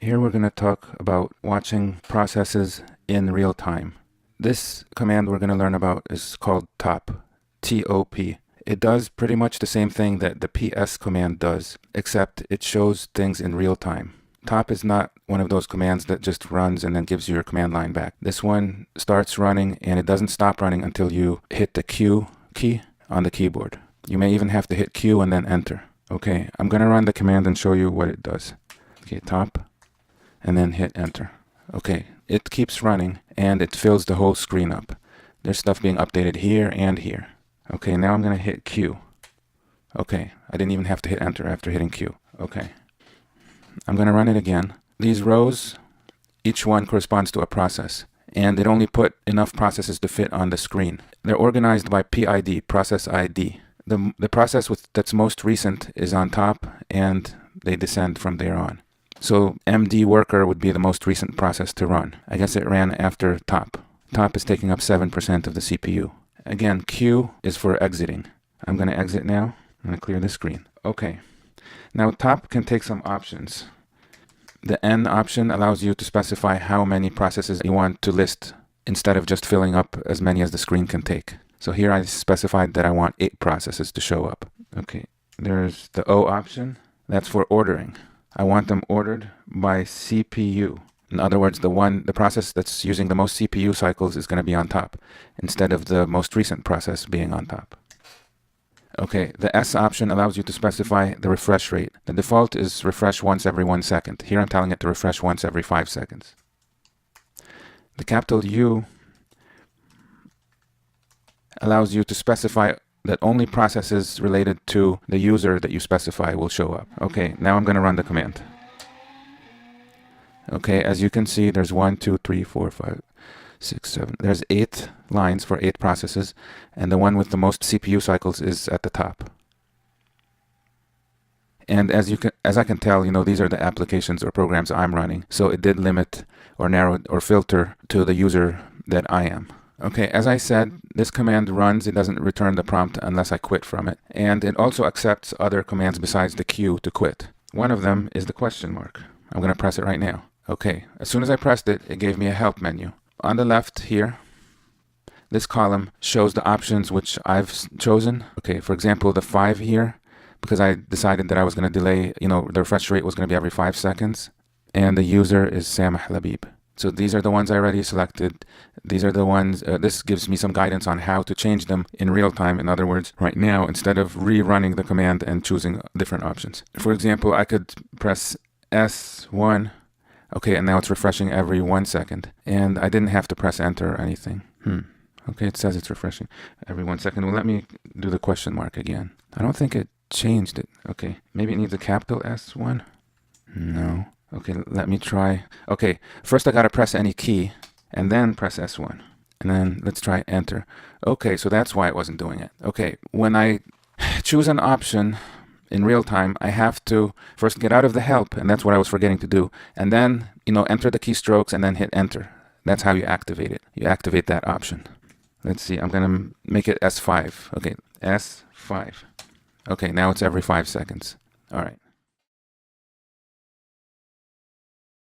Here we're going to talk about watching processes in real time. This command we're going to learn about is called top, T-O-P. It does pretty much the same thing that the PS command does, except it shows things in real time. Top is not one of those commands that just runs and then gives you your command line back. This one starts running and it doesn't stop running until you hit the Q key on the keyboard. You may even have to hit Q and then enter. Okay, I'm going to run the command and show you what it does. Okay, top, and then hit enter. Okay, it keeps running and it fills the whole screen up. There's stuff being updated here and here. Okay, now I'm going to hit Q. Okay, I didn't even have to hit enter after hitting Q. Okay, I'm going to run it again. These rows, each one corresponds to a process, and it only put enough processes to fit on the screen. They're organized by PID, process ID. The process that's most recent is on top, and they descend from there on. So MD worker would be the most recent process to run. I guess it ran after top. Top is taking up 7% of the CPU. Again, Q is for exiting. I'm going to exit now. I'm going to clear the screen. Okay. Now top can take some options. The N option allows you to specify how many processes you want to list instead of just filling up as many as the screen can take. So here I specified that I want 8 processes to show up. Okay. There's the O option. That's for ordering. I want them ordered by CPU. In other words, the process that's using the most CPU cycles is going to be on top, instead of the most recent process being on top. Okay, the S option allows you to specify the refresh rate. The default is refresh once every 1 second. Here I'm telling it to refresh once every 5 seconds. The capital U allows you to specify that only processes related to the user that you specify will show up. Okay, now I'm going to run the command. Okay, as you can see, there's 1, 2, 3, 4, 5, 6, 7. There's 8 lines for 8 processes, and the one with the most CPU cycles is at the top. And as I can tell, these are the applications or programs I'm running. So it did limit or narrow or filter to the user that I am. Okay, as I said, this command runs. It doesn't return the prompt unless I quit from it. And it also accepts other commands besides the Q to quit. One of them is the question mark. I'm going to press it right now. Okay, as soon as I pressed it, it gave me a help menu. On the left here, this column shows the options which I've chosen. Okay, for example, the 5 here, because I decided that I was going to delay, the refresh rate was going to be every 5 seconds. And the user is Samah Labib. So these are the ones I already selected. These are the ones, this gives me some guidance on how to change them in real time. In other words, right now, instead of rerunning the command and choosing different options. For example, I could press S1. Okay, and now it's refreshing every 1 second. And I didn't have to press enter or anything. Okay, it says it's refreshing every 1 second. Well, let me do the question mark again. I don't think it changed it. Okay, maybe it needs a capital S1. No. Okay, let me try. Okay, first I gotta press any key and then press S1. And then let's try enter. Okay, so that's why it wasn't doing it. Okay, when I choose an option in real time, I have to first get out of the help, and that's what I was forgetting to do. And then, enter the keystrokes and then hit enter. That's how you activate it. You activate that option. Let's see, I'm gonna make it S5. Okay, S5. Okay, now it's every 5 seconds. All right.